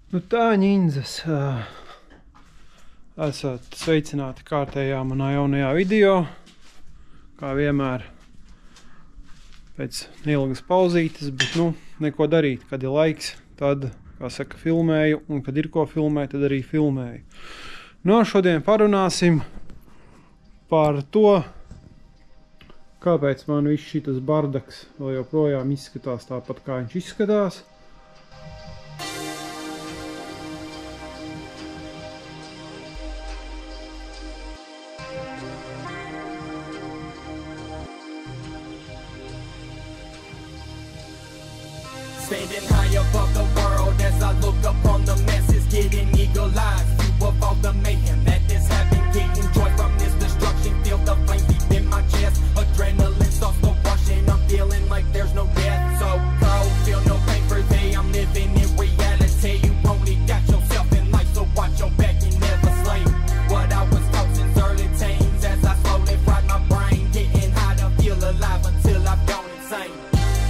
Nu tā, ņindzes, esat sveicināti kārtējā manā jaunajā video. Kā vienmēr pēc neilgas pauzītes, bet neko darīt. Kad ir laiks, tad, kā saka, filmēju, un kad ir ko filmēt, tad arī filmēju. Šodien parunāsim par to, kāpēc man viss šitas bardaks vēl joprojām izskatās tāpat, kā viņš izskatās. Standing high above the world as I look upon the masses getting eagle-eyed. View of all the mayhem that is happening, getting joy from this destruction. Feel the flame deep in my chest. Adrenaline starts to rush and I'm feeling like there's no death. So cold, feel no pain for they. I'm living in reality. You only got yourself in life, so watch your back and never slay. What I was taught since early teens as I slowly fried my brain, getting high to feel alive until I've gone insane.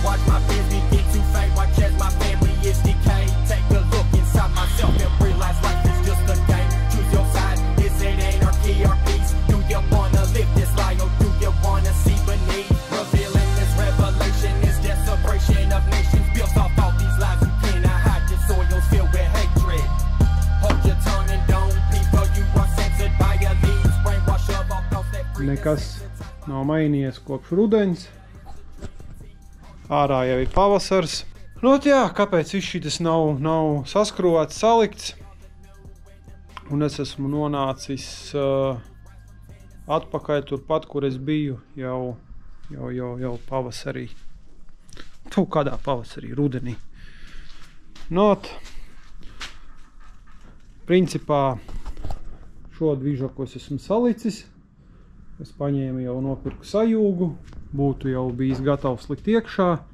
Watch my biz begin to fade, watch as my family is decayed. Take a look inside myself and realize life is just a game. Choose your side, is it anarchy or peace? Do you wanna live this lie or do you wanna see beneath? Revealing this revelation is desperation of nations built off all these lies. You cannot hide your soils filled with hatred. Hold your tongue and don't people, you are censored by elites. Brainwash of all thoughts that free. Nekas nav mainījies kopš rudens. Ārā jau ir pavasars. Jā, kāpēc viss šitas nav saskrots, salikts. Un es esmu nonācis atpakaļ turpat, kur es biju jau pavasarī. Kādā pavasarī, rudenī. Principā šo dvižaku es esmu salicis. Es paņēmu jau nopirku sajūgu, būtu jau bijis gatavs likt iekšā.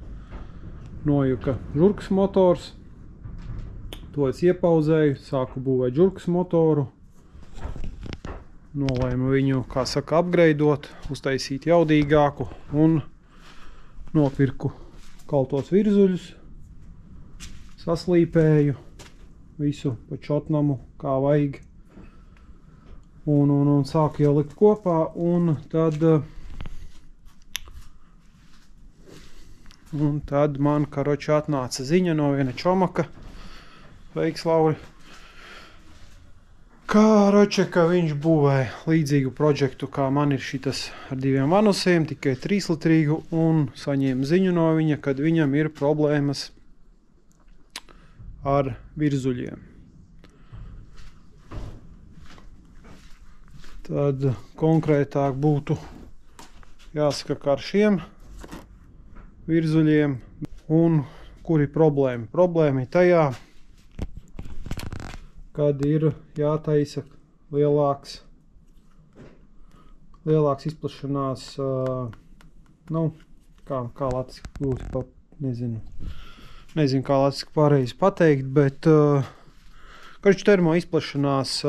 Nojuka žurkas motors. To es iepauzēju, sāku būvēt žurkas motoru. Nolēmu viņu, kā saka, upgradeot, uztaisīt jaudīgāku un nopirku kaltos virzuļus. Saslīpēju visu pa čotnamu, kā vajag. Un sāku jau likt kopā, un tad man, karoči, atnāca ziņa no viena čomaka, veiks Lauri, karoči, ka viņš būvē līdzīgu projektu, kā man ir šitas ar 2 vanusiem, tikai 3 litrīgu, un saņēma ziņu no viņa, kad viņam ir problēmas ar virzuļiem. Tad konkrētāk būtu jāsaka, kā ar šiem virzuļiem. Un kur ir problēma? Problēma ir tajā, kad ir jātaisa lielāks izplašanās, kā latviski būtu, nezinu, kā latviski pareizi pateikt, bet termo izplašanās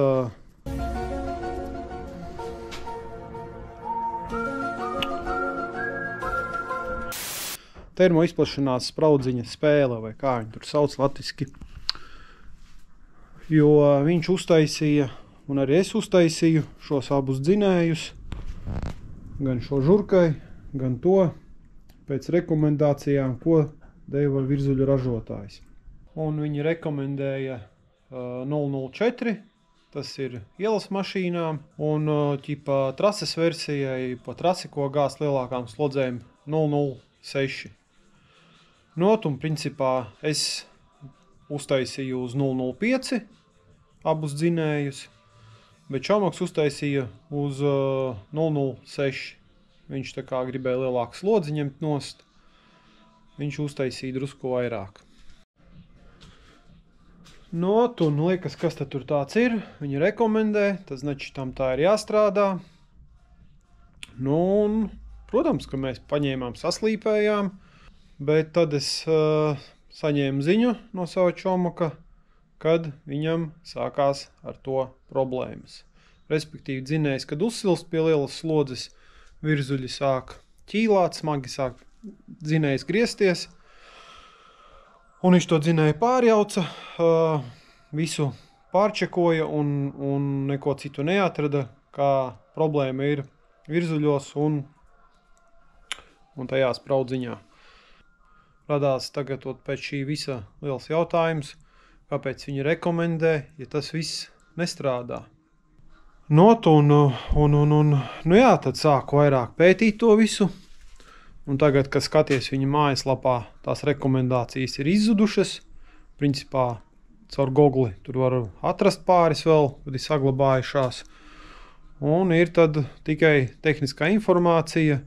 termoizplašanās spraudziņa spēle, vai kā viņi tur sauc latviski. Jo viņš uztaisīja, un arī es uztaisīju šos abus dzinējus, gan šo žurkai, gan to, pēc rekomendācijām, ko deva virzuļu ražotājs. Un viņi rekomendēja 004, tas ir ielas mašīnām, un trases versijai, pa trasi, ko gāzt lielākām slodzēm, 006. Un principā es uztaisīju uz 005 abus dzinējus, bet čomaks uztaisīja uz 006. Viņš tā kā gribēja lielāku slodzi ņemt nost, viņš uztaisīja drusku vairāk. Un liekas, kas tad tur tāds ir, viņi rekomendē, tas znači tam tā ir jāstrādā. Un, protams, ka mēs paņēmām, saslīpējām, bet tad es saņēmu ziņu no sava čomaka, kad viņam sākās ar to problēmas. Respektīvi, dzinējs, kad uzsilst pie lielas slodzes, virzuļi sāk ķīlāt, smagi sāk dzinējs griezties, un viņš to dzinēju pārjauca, visu pārčekoja un neko citu neatrada, kā problēma ir virzuļos un tajā spraudziņā. Radās tagad pēc šī visa liels jautājums, kāpēc viņi rekomendē, ja tas viss nestrādā. Tad sāku vairāk pētīt to visu, un tagad, kad skaties viņa mājaslapā, tās rekomendācijas ir izzudušas, principā caur Google tur var atrast pāris vēl, kad ir saglabājušās, un ir tad tikai tehniskā informācija,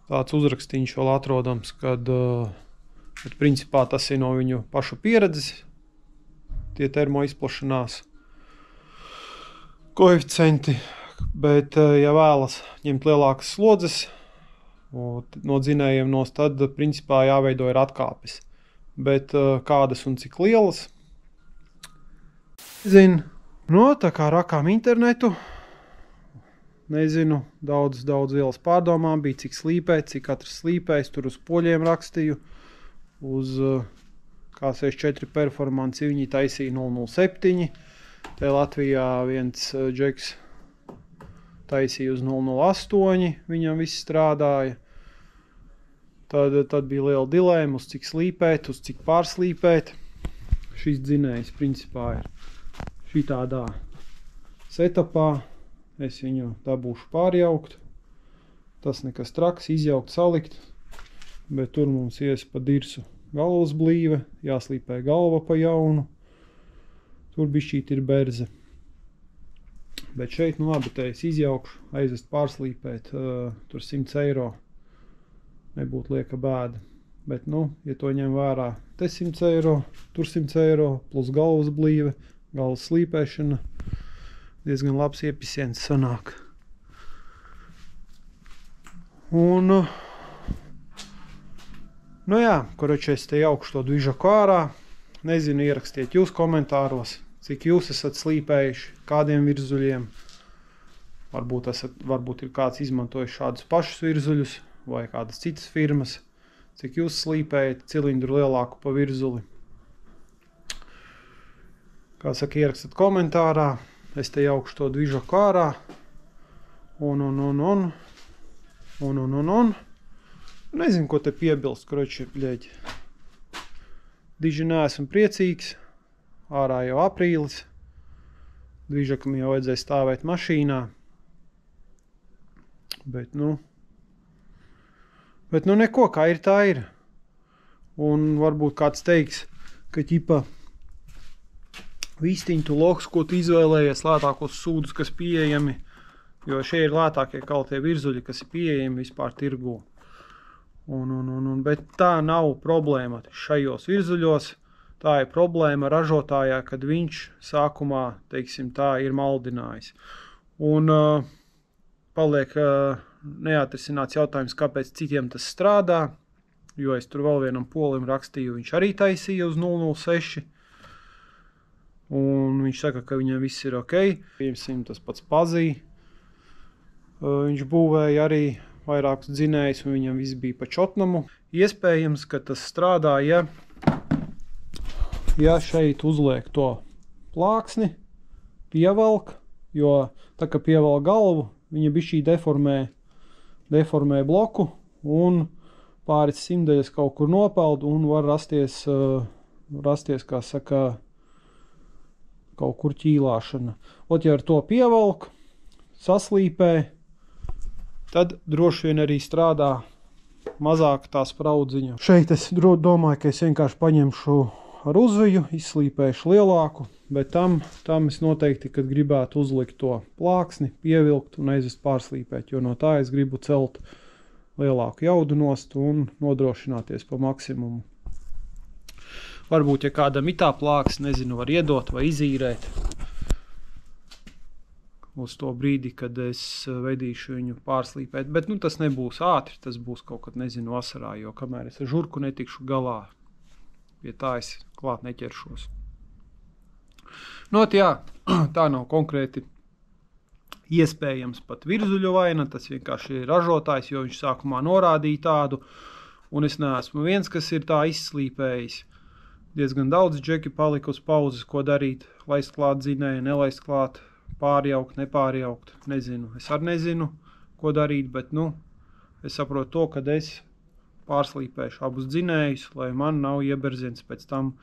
tāds uzrakstīņš vēl atrodams, kad principā tas ir no viņu pašu pieredzes, tie termoizplašanās koeficienti, bet ja vēlas ņemt lielākas slodzes no dzinējiem nost, tad principā jāveido ir atkāpes. Bet kādas un cik lielas? Nezinu, tā kā rakām internetu, nezinu, daudz vielas pārdomām bija, cik slīpēt, cik katrs slīpējs, tur uz poļiem rakstīju, uz K64 performanci viņi taisīja 007, te Latvijā viens džeks taisīja uz 008, viņam viss strādāja. Tad bija liela dilēma, uz cik slīpēt, uz cik pārslīpēt. Šis dzinējs principā ir šitādā setupā. Es viņu dabūšu pārjaukt. Tas nekas traks, izjaukt, salikt. Bet tur mums ies pa dirsu galvas blīve, jāslīpē galva pa jaunu. Tur bišķīt ir berze. Bet šeit, labi, te es izjaukšu, aizvest pārslīpēt, tur 100 eiro. Nebūtu lieka bēda. Bet, ja to ņem vērā, te 100 eiro, tur 100 eiro, plus galvas blīve, galvas slīpēšana, diezgan labs iepisiens sanāk. Un, es te jaukšu to dvižaku ārā, nezinu, ierakstiet jūs komentāros, cik jūs esat slīpējuši, kādiem virzuļiem, varbūt ir kāds izmantojis šādus pašus virzuļus, vai kādas citas firmas, cik jūs slīpējat cilindru lielāku pa virzuli. Kā saka, ierakstat komentārā, es te jaukšu to dvižaku ārā, un. Nezinu, ko te piebilst, kroči, bļeģi. Diži neesmu priecīgs, ārā jau aprīlis, dvižakam jau vajadzēja stāvēt mašīnā, Bet neko, kā ir, tā ir. Un varbūt kāds teiks, ka vīstiņu loks, ko tu izvēlējies, lētākos sūdus, kas pieejami, jo šie ir lētākie kaltie virzuļi, kas ir pieejami vispār tirgū. Bet tā nav problēma šajos virzuļos, tā ir problēma ražotājā, kad viņš sākumā, teiksim, tā ir maldinājis. Un paliek neatrisināts jautājums, kāpēc citiem tas strādā, jo es tur vēl vienam polim rakstīju, viņš arī taisīja uz 006, un viņš saka, ka viņam viss ir ok. Piemēram, tas pats Pazī, viņš būvēja arī vairākus dzinējus, un viņam viss bija pa čotnamu. Iespējams, ka tas strādā, ja šeit uzliek to plāksni, pievelk, jo tā, ka pievelk galvu, viņa bišķī deformē bloku un pāris simdeļas kaut kur nopeld un var rasties, kā saka, kaut kur ķīlāšana. Ja ar to pievelk, saslīpē, tad droši vien arī strādā mazāk tā spraudziņa. Šeit es domāju, ka es vienkārši paņemšu ar uzviju, izslīpēšu lielāku, bet tam es noteikti, kad gribētu uzlikt to plāksni, pievilkt un aizvest pārslīpēt, jo no tā es gribu celt lielāku jaudu nost un nodrošināties pa maksimumu. Varbūt, ja kādam ir tā plāksne, nezinu, var iedot vai izīrēt uz to brīdi, kad es vedīšu viņu pārslīpēt, bet tas nebūs ātri, tas būs kaut kad, nezinu, vasarā, jo kamēr es ar žurku netikšu galā, pie tā es klāt neķeršos. Tā nav konkrēti iespējams pat virzuļu vaina, tas vienkārši ir ražotājs, jo viņš sākumā norādīja tādu, un es neesmu viens, kas ir tā izslīpējis. diezgan daudz džeki palika uz pauzes, ko darīt, laist klāt dzinēju, nelaist klāt, pārjaukt, nepārjaukt, nezinu. Es arī nezinu, ko darīt, bet, es saprotu to, kad es pārslīpēšu abus dzinējus, lai man nav ieberziens pēc tam,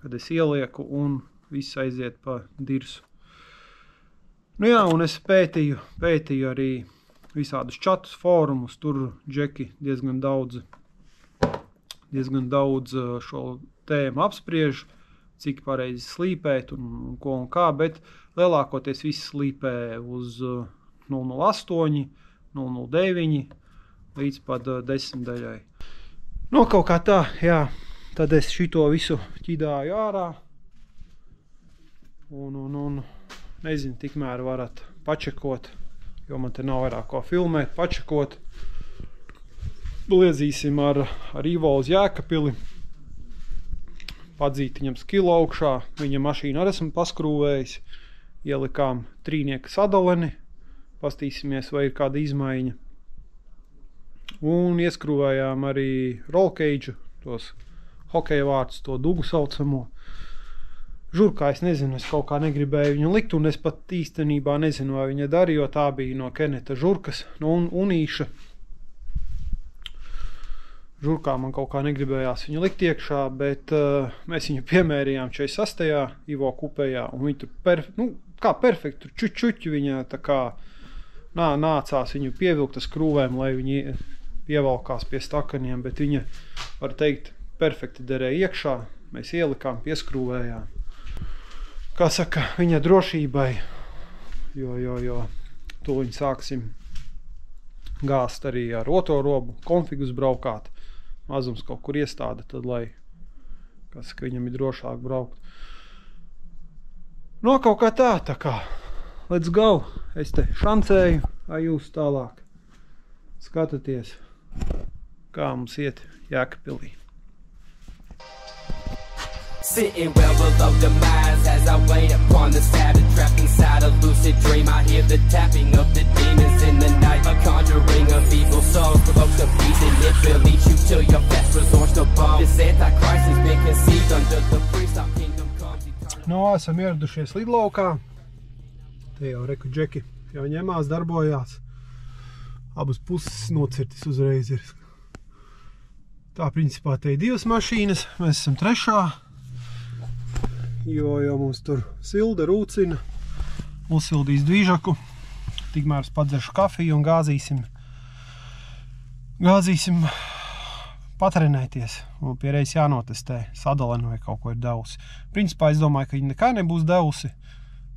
kad es ielieku un viss aiziet pa dirsu. Jā, un es pētīju arī visādus čatus, fórumus, tur džeki diezgan daudz šo tēmu apspriež, cik pareizi slīpēt un ko un kā, bet lielākoties viss slīpē uz 008, 009 līdz pat 10 daļai. Kaut kā tā, jā, tad es šito visu ķidāju ārā un nezinu, tikmēr varat pačekot, jo man te nav vairāk ko filmēt, pačekot. Liezīsim ar Ivo uz Jēkabpili, padzīt viņam skilu augšā, viņa mašīnu arī esmu paskrūvējis, ielikām trīnieka sadaleni, pastīsimies, vai ir kāda izmaiņa. Un ieskrūvējām arī rollcage, tos hokeja vārtus, to dugu saucamo. Žurkā es nezinu, es kaut kā negribēju viņu likt, un es pat īstenībā nezinu, vai viņa darīja, jo tā bija no Keneta žurkas, no Unīša. Žurkā man kaut kā negribējās viņu likt iekšā, bet mēs viņu piemērījām 46. Ivo kupējā, un viņa tur perfekti, tur čuķuķi viņa tā kā nācās viņu pievilkt ar skrūvēm, lai viņi ievalkās pie stakaniem, bet viņa, var teikt, perfekti derēja iekšā, mēs ielikām, pieskrūvējām. Kā saka, viņa drošībai, jo tūliņ sāksim gāzt arī ar otro robu, konfigus braukāt, mazums kaut kur iestāda, tad lai, kā saka, viņam ir drošāk braukt. Kaut kā tā kā, let's go, es te šancēju, jūs tālāk skatāties, kā mums iet Jēkabpilī. Sitting well below the mines as I wait upon the Saturn, trapped inside a lucid dream. I hear the tapping of the demons in the night, a conjuring of evil souls, provokes a beast and it will lead you to your best resource to bomb. This antichrist has been conceived under the priest, our kingdom comes. Esam ieradušies lidlaukā. Te jau reku džeki jau ņemās, darbojās. Abas puses nocirtis uzreiz ir. Tā principā te ir divas mašīnas, mēs esam trešā. Jo mums tur silda rūcina, uzsildīs dvīžaku, tikmēr padzeršu kafiju un gāzīsim patrenēties. Un pie reizes jānotestē sadaleni vai kaut ko ir devusi. Principā es domāju, ka viņa nekā nebūs devusi,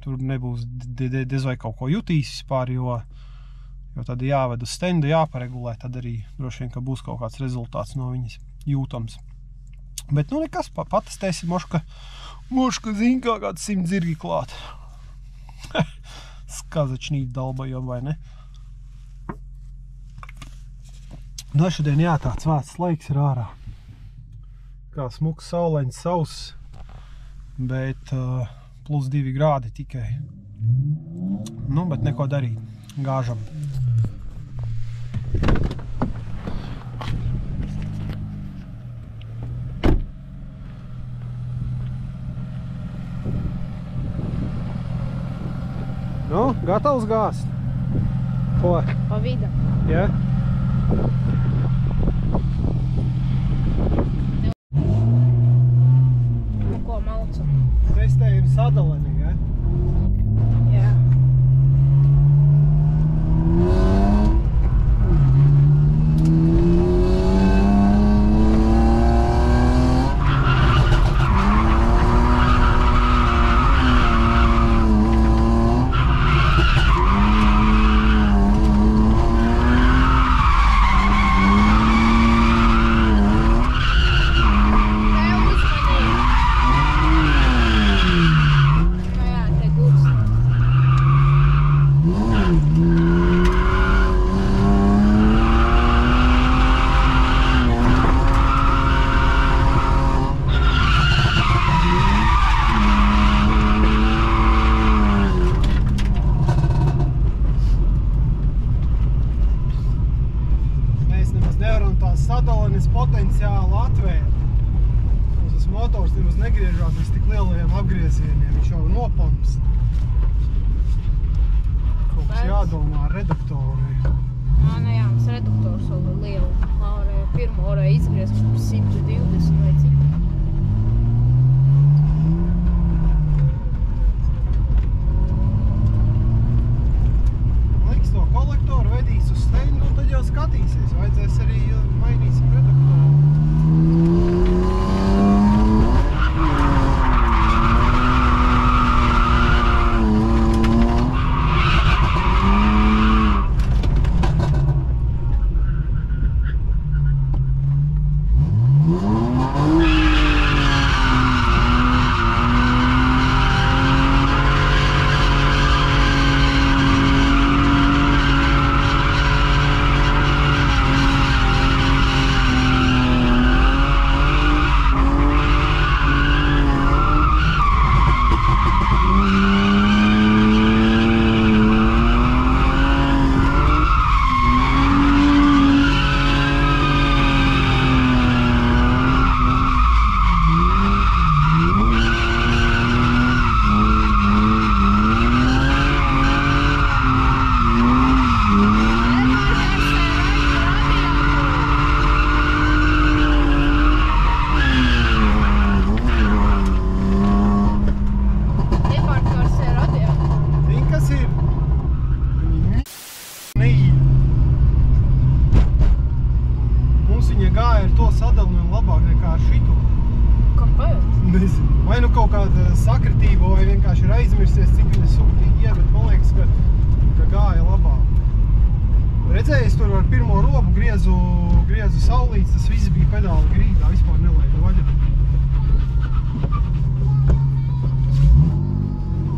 tur nebūs diez vai kaut ko jutīs vispār, jo tad jāved uz stendu, jāparegulē, tad arī droši vien, ka būs kaut kāds rezultāts no viņas jūtams. Bet nekas, patestēsim, moška zina, kā kāds 100 zirgi klāt. Skazačnīt dalbajot, vai ne? Šodien tāds vēsts laiks ir ārā. Kā smuks saulains sauss, bet +2 grādi tikai. Bet neko darīt. Gāžam. Gatavs gāzt? Ko? Pa vidu. Jā? Ko malcu? Testējam sadaleni, jā? Jā. negriežās vis tik lielajiem apgriezieniem, viņš jau nopamps. Kaut kas jādomā ar reduktoru. Nu jā, mums reduktors vēl ir liela. Pirmo varēja izgriezt 120 vai cik. Liks to kolektoru, vedīs uz steņu, un tad jau skatīsies. Vajadzēs arī mainīsim reduktoru. Vai nu kaut kāda sakritība, vai vienkārši ir aizmirsies, cik viņa sūtīgi iet, bet man liekas, ka gāja labāk. Redzējis, tur ar pirmo robu griezu saulītes, tas viss bija pedāli grīdā, vispār nelaida vaļā.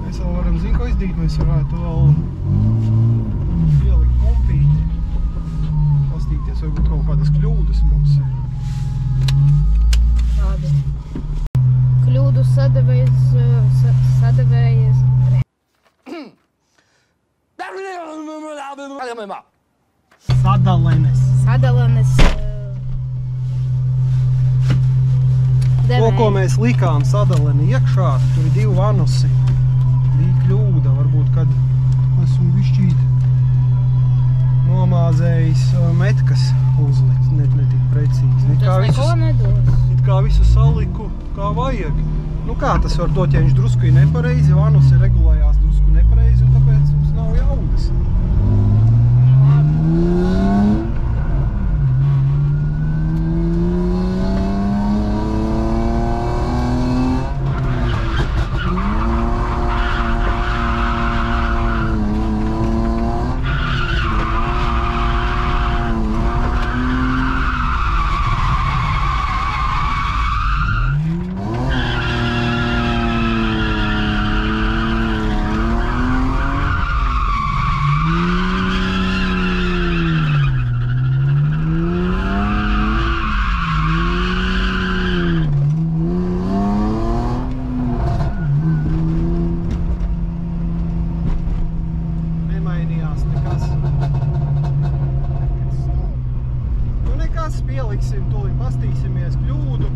Mēs vēl varam, zin, ko izdīt, mēs varētu vēl ielikt pumpīti, pastīties, varbūt kaut kādas kļūdas mums ir. Tāda. Kļūdu sadavējas... Sadalenes... To, ko mēs likām sadaleni iekšā, tur ir 2 vanusi. Bija kļūda, varbūt, kad esmu bišķīt nomāzējis metkas uzlikt, ne tik precīzi. Tas neko nedos. It kā visu saliku, kā vajag. Nu kā tas var dot, ja viņš drusku ir nepareizi, vanusi regulējās drusku nepareizi, un tāpēc mums nav jaudas. Pieliksim, tūlīt pastīsimies kļūdu.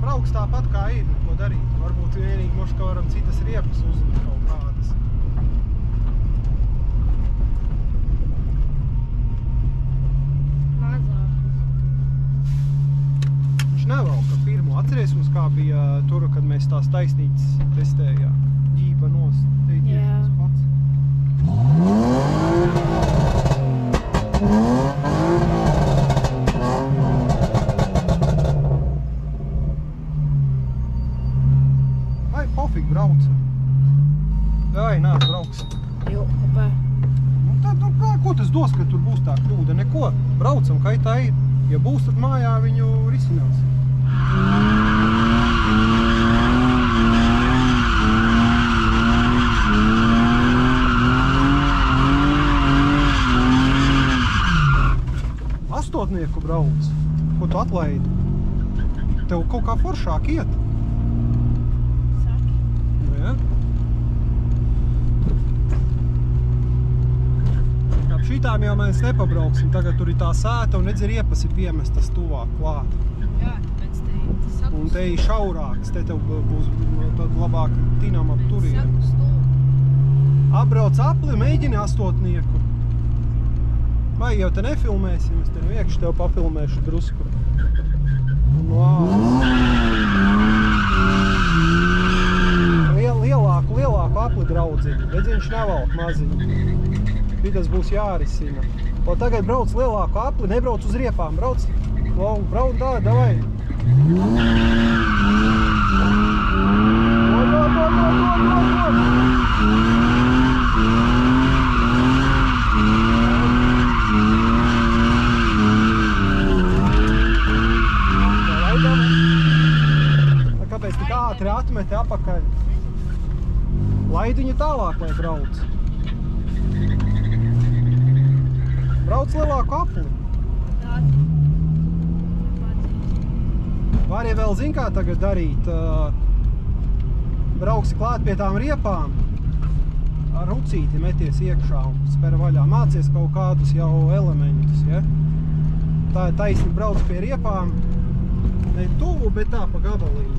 Brauks tāpat kā ir, ko darīt. Varbūt vienīgi moši, ka varam citas riepas uzlikt kaut kādas. Mazāk. Viņš nevalka pirmo. Atceries mums, kā bija tur, kad mēs tās taisnītes testējām. Ģība nost. Jā. Vai pofīgi brauca? Vai, nāc, brauks. Jo, kāpēc? Nu, tad, ko tas dos, ka tur būs tā kļūda? Neko. Braucam, kā tā ir. Ja būs, tad mājā viņu risinās. Astotnieku brauc. Ko tu atlaidi? Tev kaut kā foršāk iet. Saki. Nu, ja? Ap šitām jau mēs nepabrauksim. Tagad tur ir tā sēta un redz, ir iepas ir piemestas tuvāk klāt. Jā, tāpēc te ir. te ir šaurāks, te tev būs tad labāk tinam ap turienu. Apbrauc apli, mēģini astotnieku. Vai jau te nefilmēsim, es te nu iekš tev papilmēšu drusku. Un lielāku apli draudziņu, redz viņš nevalk maziņu. Šitas būs jārisina. O tagad brauc lielāku apli, nebrauc uz riepām, brauc tā, davai. Kāpēc tik ātri atmeti apakaļ? Laid viņu tālāk, lai brauc. Brauc lielāku apli. Vari vēl zin kā tagad darīt. Brauksi klāt pie tām riepām. Ar rucīti meties iekšā un spera vaļā. Mācies kaut kādus jau elementus, ja? Tā ir taisni brauc pie riepām. Ne tuvu, bet tā pa gabalīju.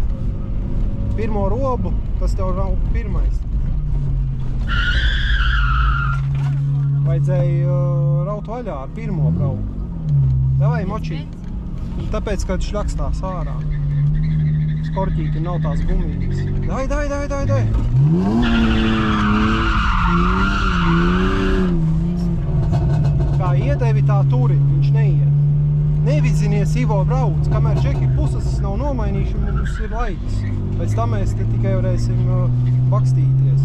Pirmo robu, tas tev nav pirmais. Vajadzēja raut vaļā ar pirmo brauku. Davai, močī. Tāpēc, kad šļakstās ārā. Skorķīti nav tās gumijas. Dai! Kā iedevi, tā turi, viņš neiet. Nevizinies, Ivo, brauc, kamēr čeki puses nav nomainījuši, mums ir laiks. Pēc tam mēs te tikai varēsim bakstīties.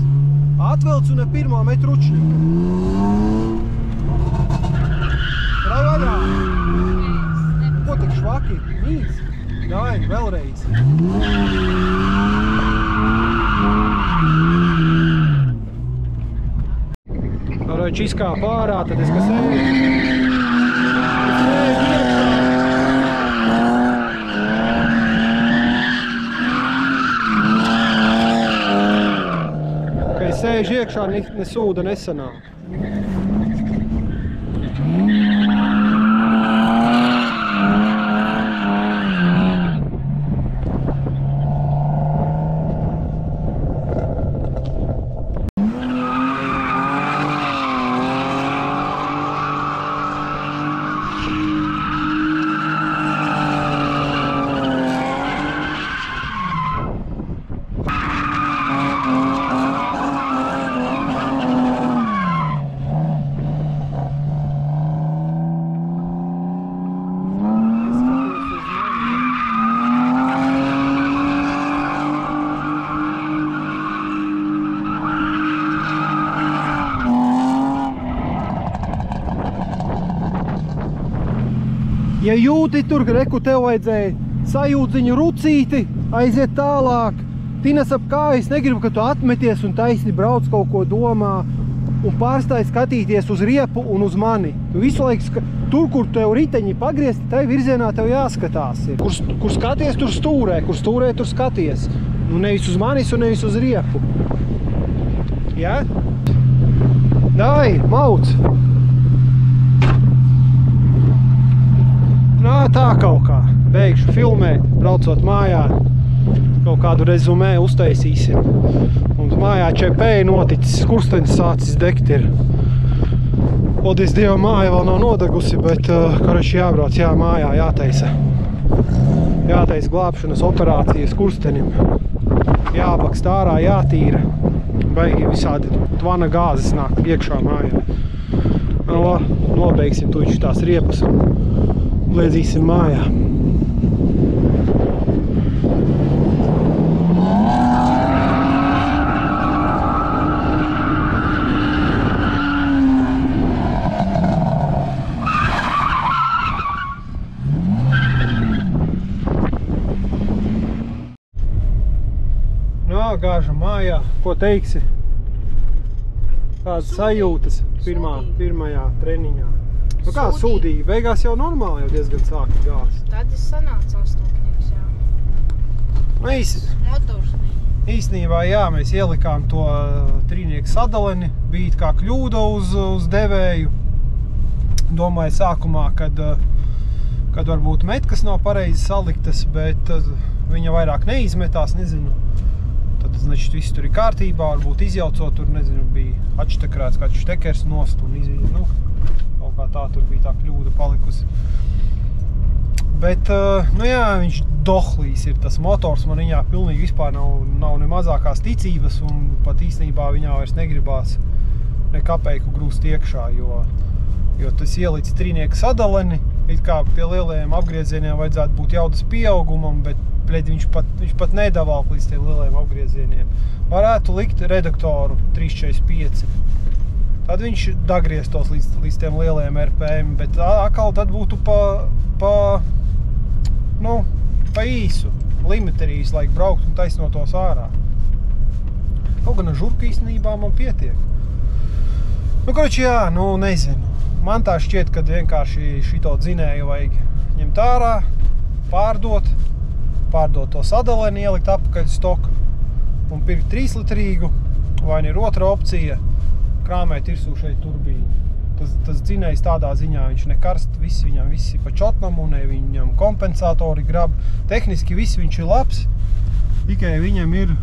Atvelc un ar pirmo met ručniku. Rai vaļā! Ko tik švaki? Nīc? Dai, vēlreiz. Arāč izkāp ārā, tad es kas eju. Kad es sēžu iekšā, ne sūda nesanāk. Ja jūti tur, reku tev vajadzēja sajūdziņu rucīti, aiziet tālāk, tinas ap kājas, negribu, ka tu atmeties un taisni brauc kaut ko domā un pārstāj skatīties uz riepu un uz mani. Tu visu laiku, tur, kur tev riteņi pagriezti, tai virzienā tev jāskatās ir. Kur skaties, tur stūrē, kur stūrē, tur skaties. Nu, nevis uz manis un nevis uz riepu. Ja? Dai, mauc! Nā, tā kaut kā. Beigšu filmēt, braucot mājā. Kaut kādu rezumē uztaisīsim. Un mājā čepēji noticis, skursteņas sācis degt ir. Paldies Dievam, māja vēl nav nodegusi, bet karaši jābrauc, mājā jātaisa. Jātaisa glābšanas operācija skurstenim. Jābakst ārā, jātīra. Baigi visādi tvana gāzes nāk iekšā mājā. Nobeigsim tuļši tās riepas un liedzīsim mājā. Gāžam mājā, ko teiksi? Kādas sajūtas pirmajā treniņā? Nu kā sūdīgi? Beigās jau normāli jau diezgan sāka gāzt. Tad es sanācu astotnieks, jā. Motors. Īstenībā, jā, mēs ielikām to trīnieku sadaleni, bija kā kļūda uz devēju. Domāju sākumā, kad kad varbūt metkas nav pareizi saliktas, bet viņa vairāk neizmetās, nezinu. Tad, значит, viss tur ir kārtībā, varbūt izjaucot, tur, nezinu, bija atštekrēts kāds štekers nost un kaut kā tā tur bija tā kļūda palikusi. Bet, viņš dohlīs ir tas motors, man viņā pilnīgi vispār nav ne mazākās ticības un pat īstenībā viņā vairs negribās ne kapeiku grūst iekšā, jo tas ielicis trīnieka sadaleni, it kā pie lielajiem apgriezieniem vajadzētu būt jaudas pieaugumam, bet viņš pat nedavalk līdz tiem lielajiem apgriezieniem. Varētu likt redaktoru 345. Tad viņš dagrieztos līdz tiem lielajiem RPM, bet atkal tad būtu pa īsu limiterijas, laik braukt un taisnotos ārā. Kaut gan ar žurku īstenībā man pietiek. Nezinu. Man tā šķiet, ka vienkārši šito dzinēju vajag ņemt ārā, pārdot to sadaleni, ielikt apakaļ stoku un pirkt 3-litrīgu, vai ir otra opcija, krāmēt irsū šeit turbīņu. Tas dzinējs tādā ziņā, viņš nekarst, viņam viss ir pa čotnamunē, viņam kompensatori grab, tehniski viss viņš ir labs, tikai viņam ir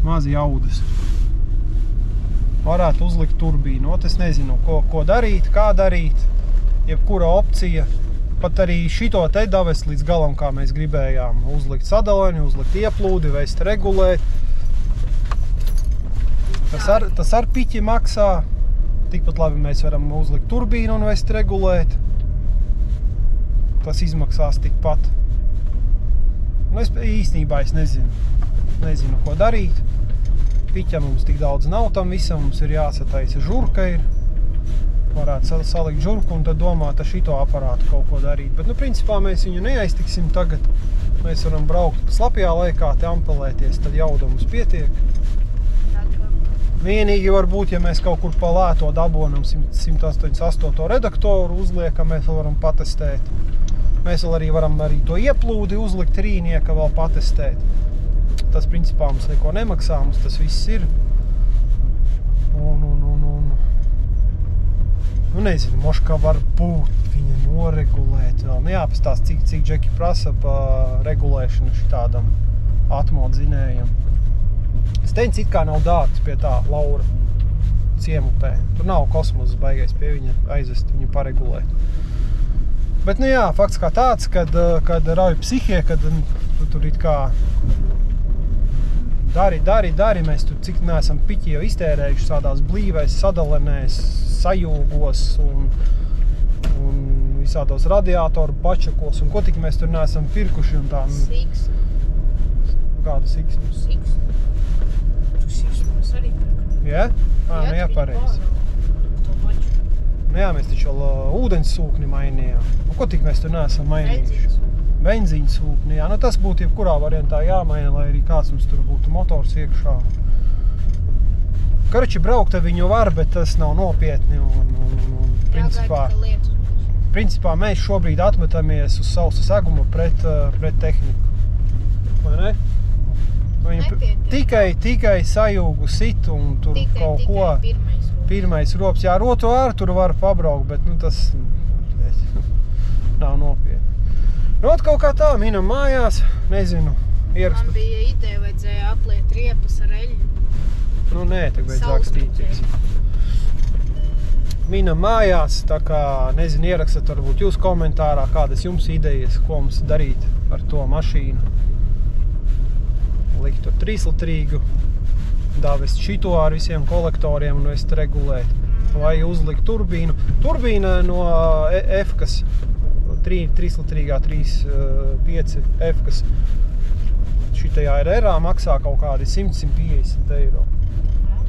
mazi jaudas. Varētu uzlikt turbīnu, es nezinu, ko darīt, kā darīt, jebkura opcija. Pat arī šito te davest līdz galam, kā mēs gribējām. Uzlikt sadaleni, uzlikt ieplūdi, vest regulēt. Tas ar piķi maksā. Tikpat labi mēs varam uzlikt turbīnu un vest regulēt. Tas izmaksās tikpat. Īstenībā es nezinu, ko darīt. Piķa mums tik daudz nav tam visam, mums ir jāsataisa žurka ir. Varētu salikt žurku un tad domāt ar šito aparātu kaut ko darīt. Bet, principā mēs viņu neaiztiksim tagad. Mēs varam braukt slapjā laikā, te ampelēties, tad jauda mums pietiek. Vienīgi varbūt, ja mēs kaut kur pa lēto dabonam 188 redaktoru uzliekam, mēs vēl varam patestēt. Mēs vēl arī varam to ieplūdi uzlikt trīnieka vēl patestēt. Tas, principā, mums neko nemaksā, mums tas viss ir. Nezinu, moškā var būt viņa noregulēt vēl. Jāpastāst, cik džeki prasa pa regulēšanu šitādam atmodzinējam. Steņts it kā nav dārgs pie tā Laura ciemupē. Tur nav kosmosa baigais pie viņa aizvest, viņu paregulēt. Bet, fakts kā tāds, kad rauj psihie, kad tur it kā dari, mēs tur cik neesam piķi jau iztērējuši tādās blīvēs, sadalenēs, sajūgos un visādos radiātoru bačakos, un ko tik mēs tur neesam pirkuši un tā. Siks. Kāda siksma? Siks. Tu siksmas arī pirkam. Jā? Pareizi. Mēs taču vēl ūdens sūkni mainījām. Ko tik mēs tur neesam mainījuši? Benzīņu sūkni, tas būtu jebkurā variantā jāmaina, lai arī kāds mums tur būtu motors iekšā. Karači braukt ar viņu var, bet tas nav nopietni un principā mēs šobrīd atmetamies uz sausa seguma pret tehniku. Vai ne? Viņi tikai sajūgu sit un tur kaut ko. Pirmais rops. Jā, rotu ar tur var pabraukt, bet tas nav nopietni. Kaut kā tā, minam mājās, nezinu, ierakstu. Man bija ideja, vajadzēja apliet riepas ar eļļu. Tagad vajadzāk stīties. Minam mājās, tā kā, nezinu, ierakstat varbūt jūs komentārā, kādas jums idejas, ko mums darīt ar to mašīnu. Likt tur 3-litrīgu, davest šito ar visiem kolektoriem un vest regulēt. Vai uzlikt turbīnu. Turbīna no F-kas. 3-litrīgā 3.5 F-kas šitajā RR maksā kaut kādi 100–150 eiro.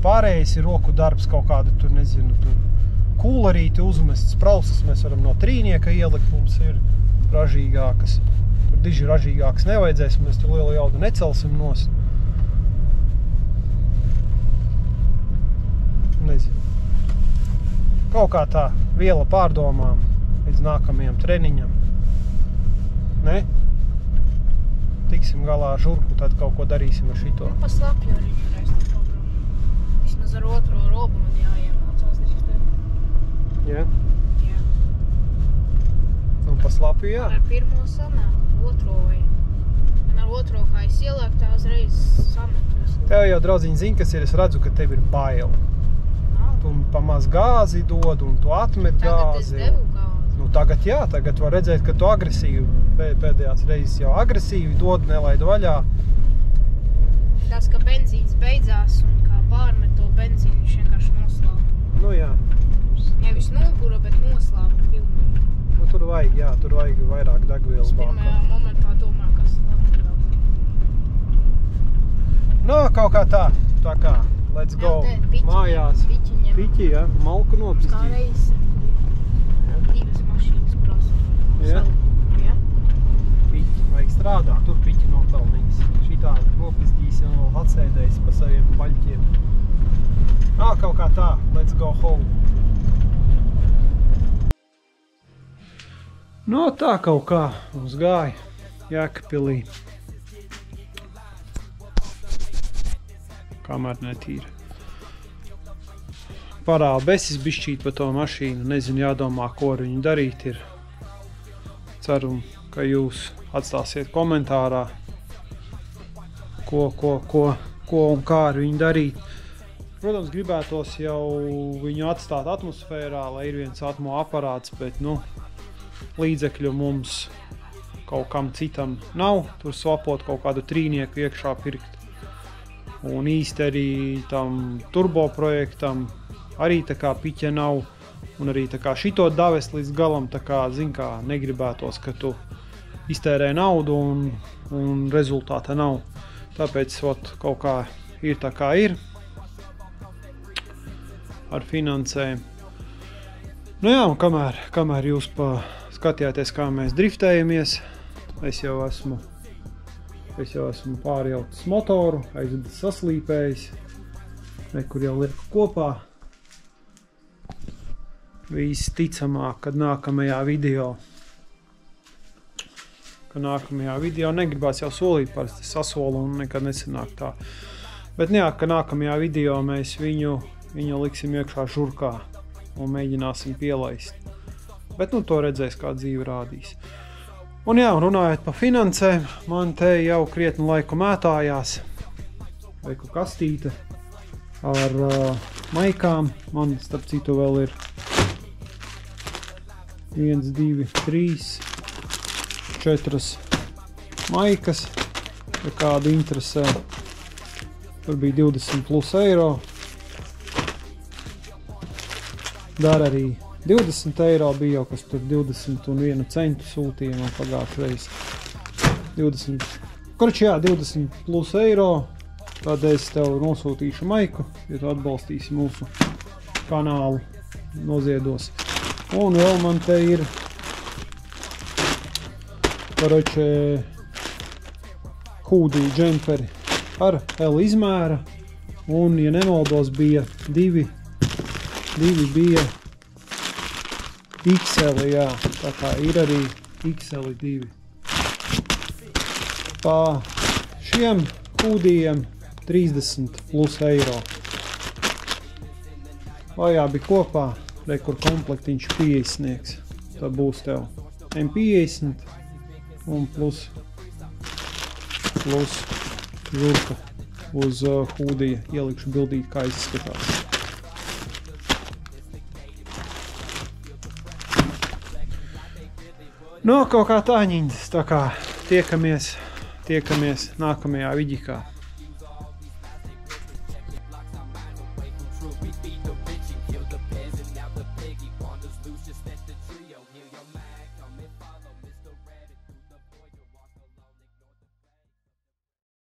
Pārējais ir roku darbs kaut kāda tur, nezinu, tur kūlerīti uzmests, sprausas mēs varam no trīnieka ielikt, mums ir ražīgākas. Tur diži ražīgākas nevajadzēs, mēs tur lielu jaudu necelsim nost. Nezinu. Kaut kā tā viela pārdomām. Līdz nākamajam treniņam. Ne? Tiksim galā ar žurku, tad kaut ko darīsim ar šito. Pa slapju arī reiz tā pabraukt. Vismaz ar otro robu man jāiemācās driftēt. Jā? Jā. pa slapu, jā. Ar pirmo sanāk, otro vai. Un ar otro, kā es ielieku, tā uzreiz sametos. Tev jau, draudziņi, zini, kas ir, es redzu, ka tev ir bail. Nav. Tu pamaz gāzi dod un tu atmet Tagad es gāzi. devu gāzi. Nu, tagad jā, tagad var redzēt, ka tu agresīvi, pēdējās reizes jau agresīvi dod, nelaid vaļā. Tas, ka benzīns beidzās un kā pārmet to benzīnu, viņš vienkārši noslāva. Nu jā, Nevis nogura, bet noslāva pilnīgi. nu, tur vajag vairāk degvielas Pirmajā bākā. momentā domāju, kas labi. Nu, kaut kā tā kā, let's go mājās. Piķiņiem. Piķi, jā, malku Kā nopizdīt. reizes. Divas mašīnas, kurās Jā? Jā. Piķi, vajag strādāt, tur piķi nopelnīs. Šitā nopizdīs un vēl atsēdējis pa saviem baļķiem. Kaut kā tā, let's go home. No tā kaut kā mums gāja Jēkabpilī. Kamēr netīra. Parāla besis bišķīt pa to mašīnu, nezinu, jādomā, ko ar viņu darīt ir. Ceru, ka jūs atstāsiet komentārā, ko un kā ar viņu darīt. Protams, gribētos jau viņu atstāt atmosfērā, lai ir viens atmo aparāts, bet, līdzekļu mums kaut kam citam nav. Tur svapot kaut kādu trīnieku iekšā pirkt. Un īsti arī tam turbo projektam arī tā kā piķa nav. Un arī tā kā šito davest līdz galam, tā kā, zin kā, negribētos, ka tu iztērē naudu un rezultāta nav. Tāpēc, kaut kā ir tā kā ir. Ar finansēm. Nu jā, un kamēr jūs skatījāties, kā mēs driftējamies, es jau esmu pārjaucis motoru, saslīpējis, kur jau lieku kopā. Visticamāk, kad nākamajā video negribās jau solīt, parasti sasolu un nekad nesanāk tā. Bet jā, ka nākamajā video mēs viņu liksim iekšā žurkā un mēģināsim pielaist. Bet to redzēs, kā dzīve rādīs. Un jā, runājot par finansēm, man te jau krietni laiku mētājās. Veiku kastīte ar maikām. Man, starp citu, vēl ir 1, 2, 3, 4 maikas, ja kādu interesē. Tur bija 20 plus eiro. Dar arī 20 eiro bija jau, kas tur 21 centu sūtīja man pagājušreiz. 20 plus eiro. Tādēļ es tev nosūtīšu maiku, ja tu atbalstīsi mūsu kanālu, noziedos. Un vēl man te ir hūdī džemperi ar L izmēra. Un, ja nemaldos, bija divi bija XL, jā, tā kā ir arī XL 2. Pa šiem hūdījiem 30 plus eiro. Vai bija kopā, kur komplektiņš 50. Tā būs tev M50 un plus žurka uz hūdija. Ielikšu bildīt, kā izskatās. Kaut kā tāņiņas, tā kā tiekamies nākamajā vidikā.